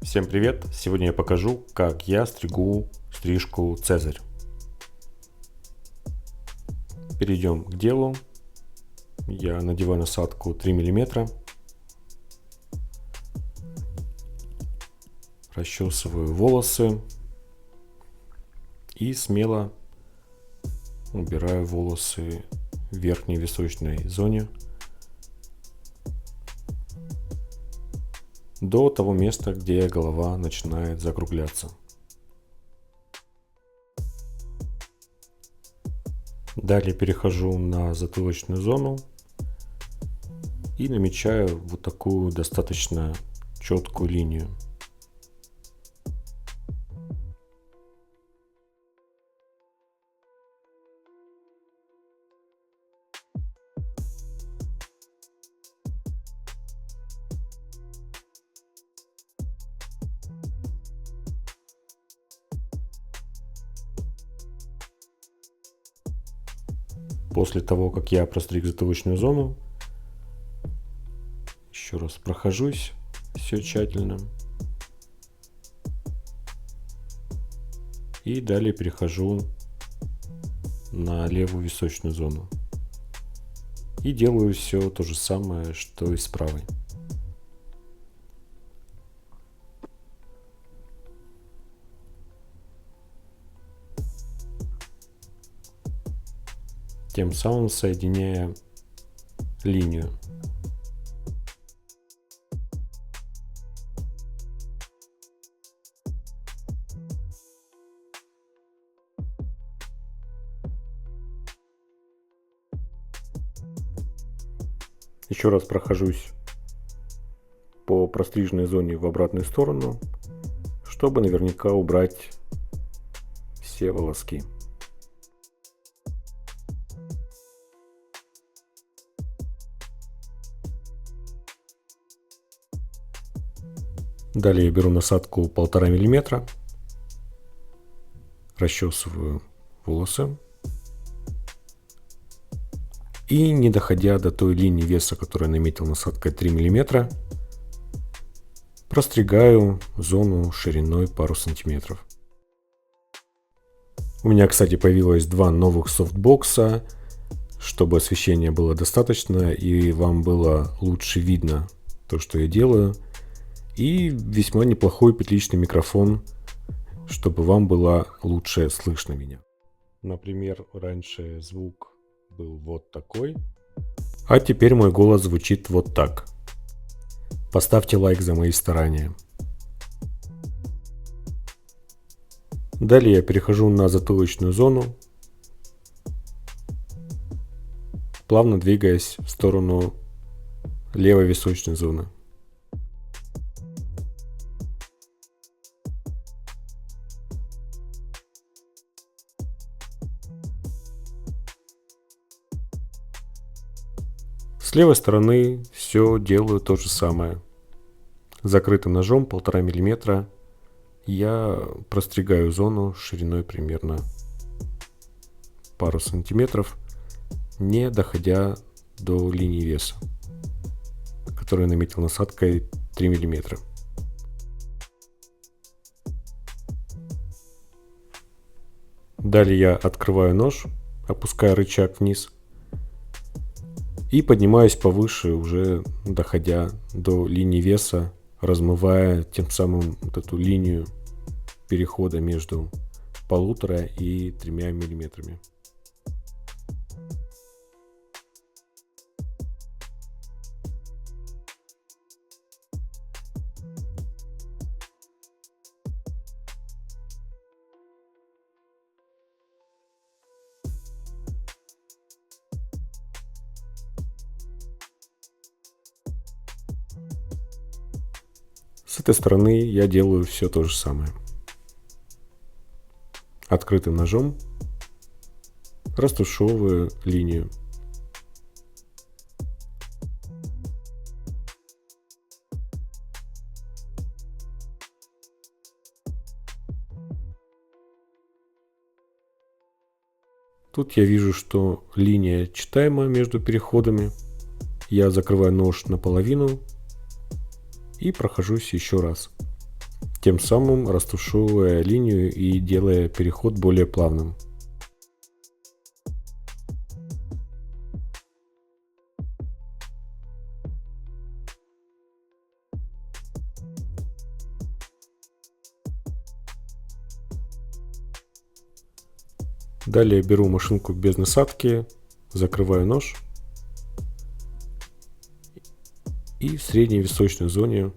Всем привет! Сегодня я покажу, как я стригу стрижку Цезарь. Перейдем к делу. Я надеваю насадку 3 мм. Расчесываю волосы. И смело убираю волосы в верхней височной зоне. До того места, где голова начинает закругляться. Далее перехожу на затылочную зону и намечаю вот такую достаточно четкую линию. После того, как я простриг затылочную зону, еще раз прохожусь все тщательно. И далее перехожу на левую височную зону. И делаю все то же самое, что и с правой. Тем самым соединяя линию. Еще раз прохожусь по простриженной зоне в обратную сторону, чтобы наверняка убрать все волоски. Далее я беру насадку 1,5 мм, расчесываю волосы и, не доходя до той линии веса, которую я наметил насадкой 3 мм, простригаю зону шириной пару сантиметров. У меня, кстати, появилось два новых софтбокса, чтобы освещения было достаточно и вам было лучше видно то, что я делаю. И весьма неплохой петличный микрофон, чтобы вам было лучше слышно меня. Например, раньше звук был вот такой, а теперь мой голос звучит вот так. Поставьте лайк за мои старания. Далее я перехожу на затылочную зону, плавно двигаясь в сторону левой височной зоны. С левой стороны все делаю то же самое. Закрытым ножом 1,5 мм я простригаю зону шириной примерно пару сантиметров, не доходя до линии веса, которую я наметил насадкой 3 мм. Далее я открываю нож, опускаю рычаг вниз и поднимаюсь повыше, уже доходя до линии веса, размывая тем самым вот эту линию перехода между 1,5 и 3 миллиметрами. С этой стороны я делаю все то же самое. Открытым ножом растушевываю линию. Тут я вижу, что линия читаема между переходами. Я закрываю нож наполовину и прохожусь еще раз. тем самым растушевывая линию и делая переход более плавным. Далее беру машинку без насадки, закрываю нож и в средней височной зоне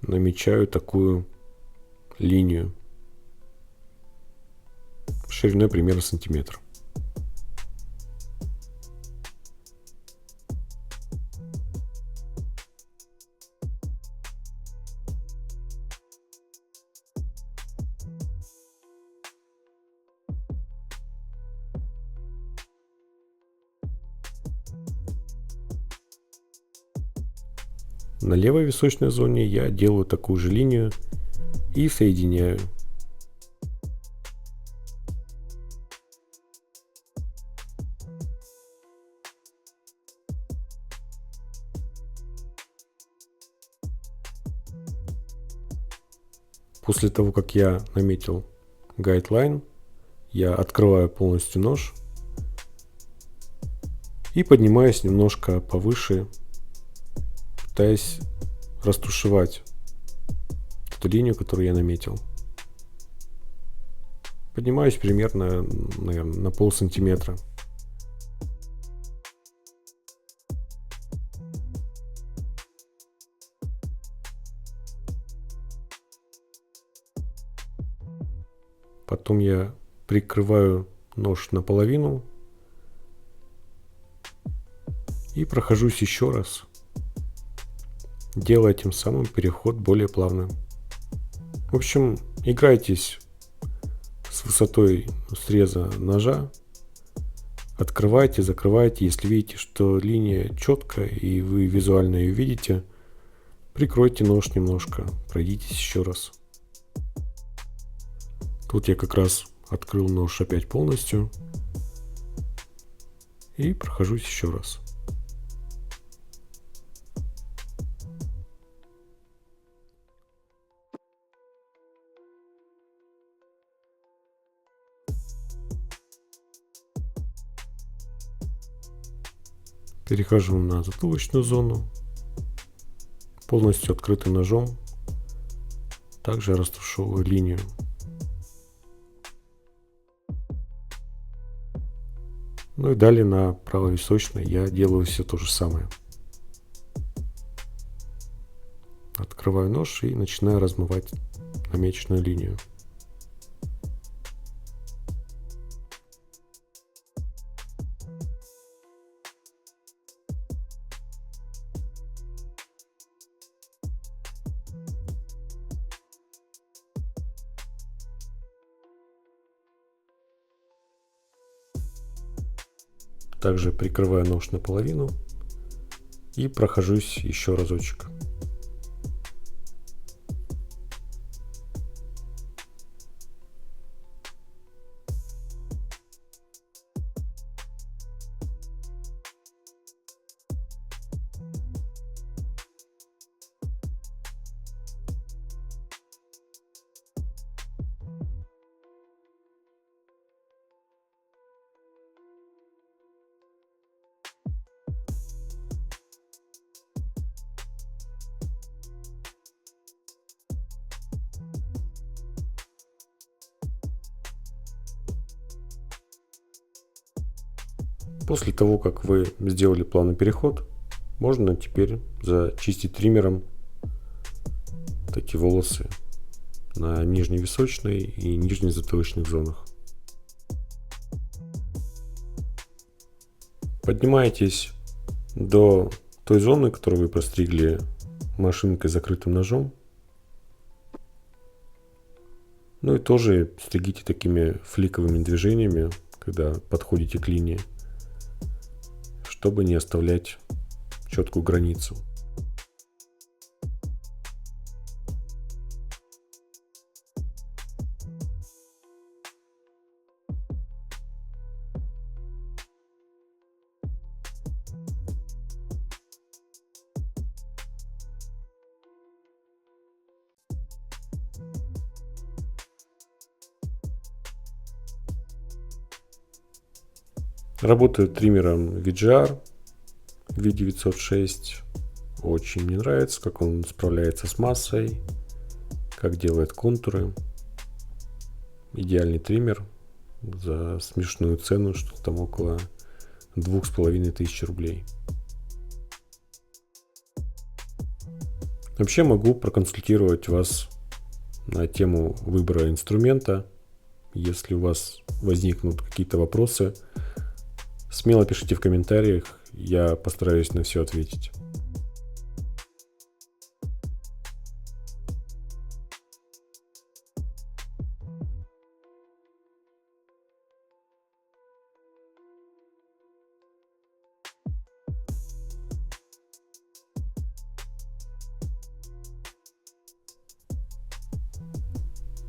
намечаю такую линию шириной примерно сантиметр. На левой височной зоне я делаю такую же линию и соединяю. После того, как я наметил гайдлайн, я открываю полностью нож и поднимаюсь немножко повыше, пытаясь растушевать эту линию, которую я наметил. Поднимаюсь примерно, наверное, на полсантиметра. Потом я прикрываю нож наполовину и прохожусь еще раз, делая тем самым переход более плавным. В общем, играйтесь с высотой среза ножа, открывайте, закрывайте. Если видите, что линия четкая и вы визуально ее видите, прикройте нож немножко, пройдитесь еще раз. Тут я как раз открыл нож опять полностью и прохожусь еще раз. Перехожу на затылочную зону, полностью открытым ножом, также растушевываю линию. Ну и далее на правовисочной я делаю все то же самое. Открываю нож и начинаю размывать намеченную линию. Также прикрываю нож наполовину и прохожусь еще разочек. После того, как вы сделали плавный переход, можно теперь зачистить триммером такие волосы на нижней височной и нижней затылочных зонах. Поднимаетесь до той зоны, которую вы простригли машинкой с закрытым ножом. Ну и тоже стригите такими фликовыми движениями, когда подходите к линии, чтобы не оставлять четкую границу. Работаю триммером VGR V906. Очень мне нравится, как он справляется с массой, как делает контуры. Идеальный триммер за смешную цену, что там около 2500 рублей. Вообще могу проконсультировать вас на тему выбора инструмента. Если у вас возникнут какие-то вопросы, смело пишите в комментариях, я постараюсь на все ответить.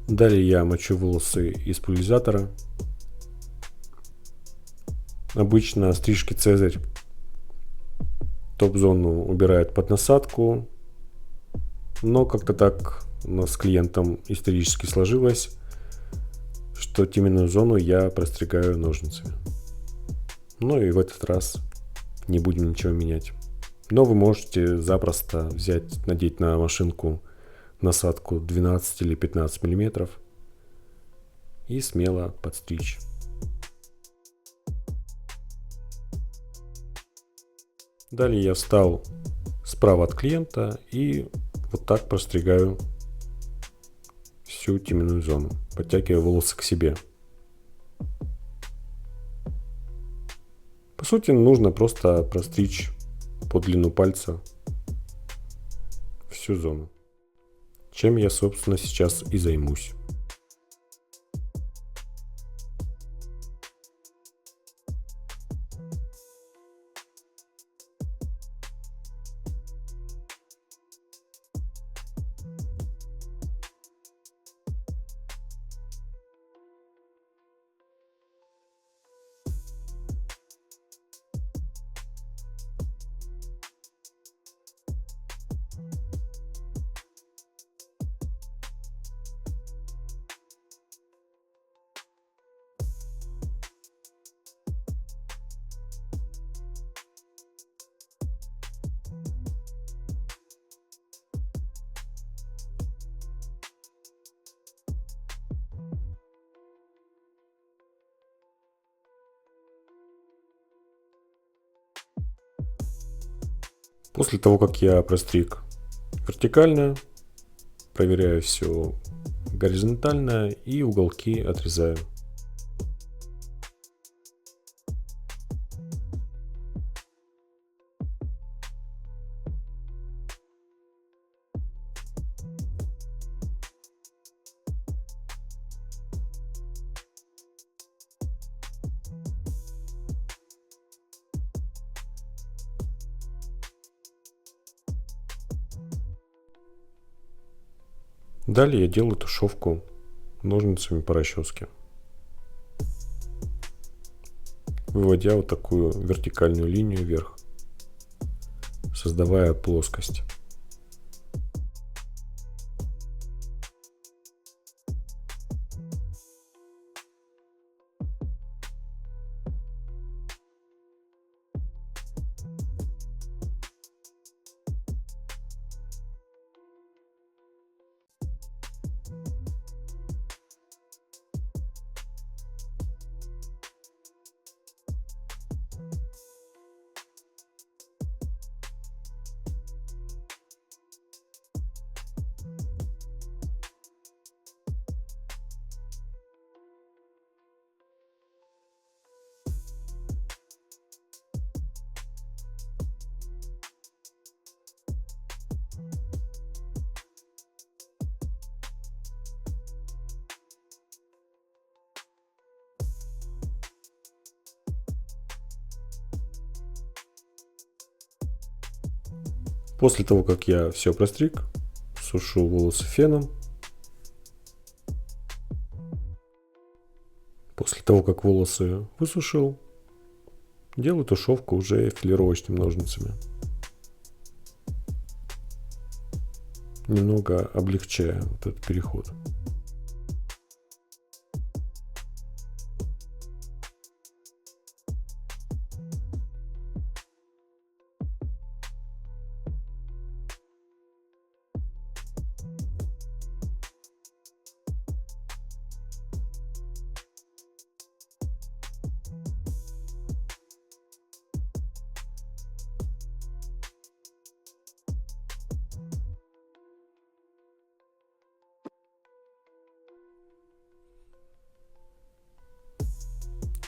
Далее я мочу волосы из пульверизатора. Обычно стрижки Цезарь топ-зону убирают под насадку, но как-то так у нас с клиентом исторически сложилось, что теменную зону я простригаю ножницами. Ну и в этот раз не будем ничего менять. Но вы можете запросто взять, надеть на машинку насадку 12 или 15 миллиметров и смело подстричь. Далее я встал справа от клиента и вот так простригаю всю теменную зону, подтягивая волосы к себе. По сути, нужно просто простричь по длину пальца всю зону, чем я, собственно, сейчас и займусь. После того, как я простриг вертикально, проверяю все горизонтально и уголки отрезаю. Далее я делаю тушевку ножницами по расческе, выводя вот такую вертикальную линию вверх, создавая плоскость. После того, как я все простриг, сушу волосы феном. После того, как волосы высушил, делаю тушевку уже филировочными ножницами, немного облегчая вот этот переход.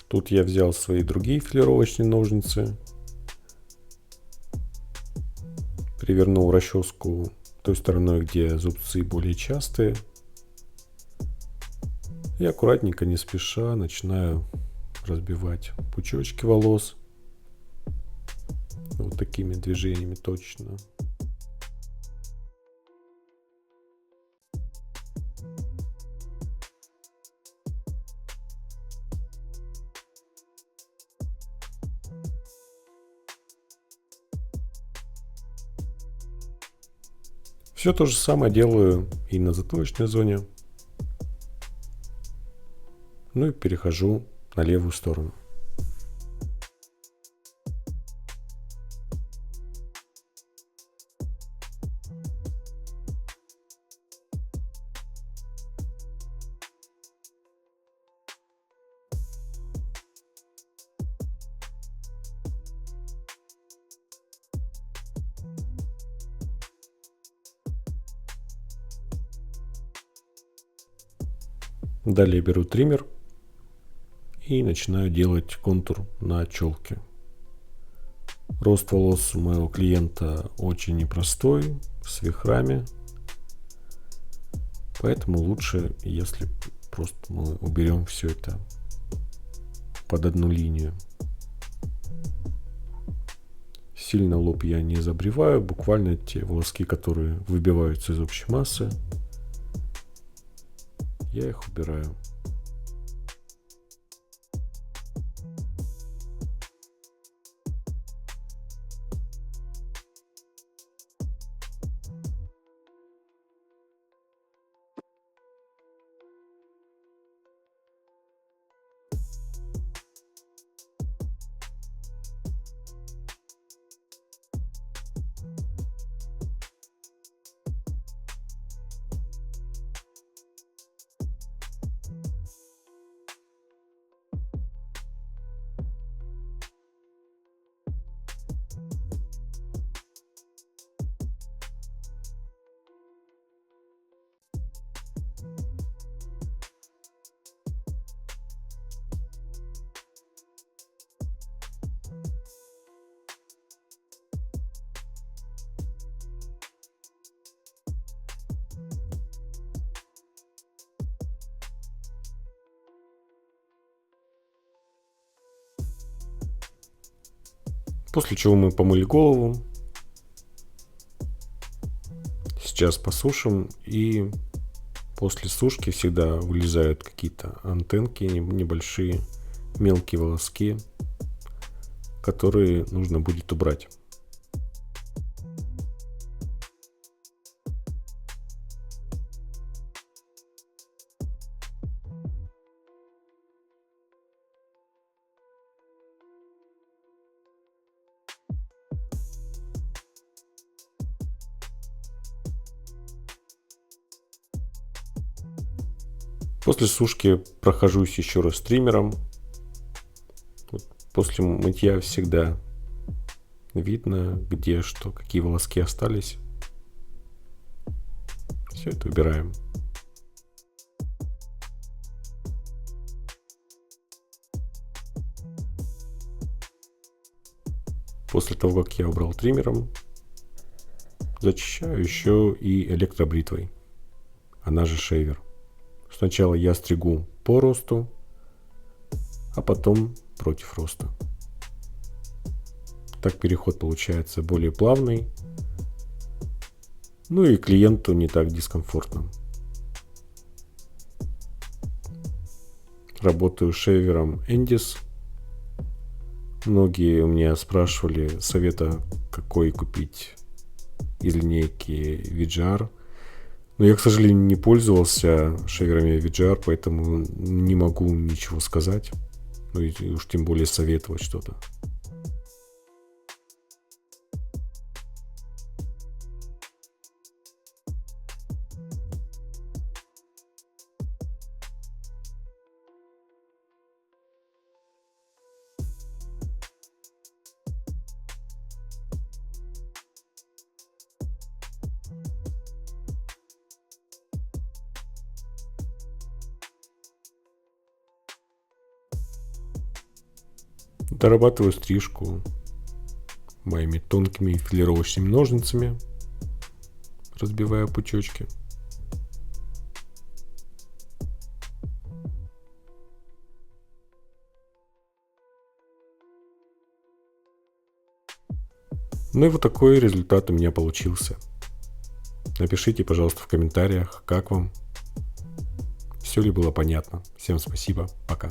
Тут я взял свои другие филировочные ножницы, перевернул расческу той стороной, где зубцы более частые, и аккуратненько, не спеша, начинаю разбивать пучочки волос вот такими движениями точно. Все то же самое делаю и на затылочной зоне. Ну и перехожу на левую сторону. Далее беру триммер и начинаю делать контур на челке. Рост волос у моего клиента очень непростой, с вихрами. Поэтому лучше, если просто мы уберем все это под одну линию. Сильно лоб я не забриваю, буквально те волоски, которые выбиваются из общей массы, я их убираю. После чего мы помыли голову. Сейчас посушим, и после сушки всегда вылезают какие-то антенки, небольшие мелкие волоски, которые нужно будет убрать. После сушки прохожусь еще раз триммером. Вот после мытья всегда видно, где что, какие волоски остались. Все это убираем. После того, как я убрал триммером, зачищаю еще и электробритвой, она же шейвер. Сначала я стригу по росту, а потом против роста. Так переход получается более плавный, ну и клиенту не так дискомфортно. Работаю шейвером Endis. Многие у меня спрашивали совета, какой купить из линейки VGR. Но я, к сожалению, не пользовался шейверами VGR, поэтому не могу ничего сказать. Ну и уж тем более советовать что-то. Дорабатываю стрижку моими тонкими филировочными ножницами, разбивая пучочки. Ну и вот такой результат у меня получился. Напишите, пожалуйста, в комментариях, как вам. Все ли было понятно. Всем спасибо. Пока.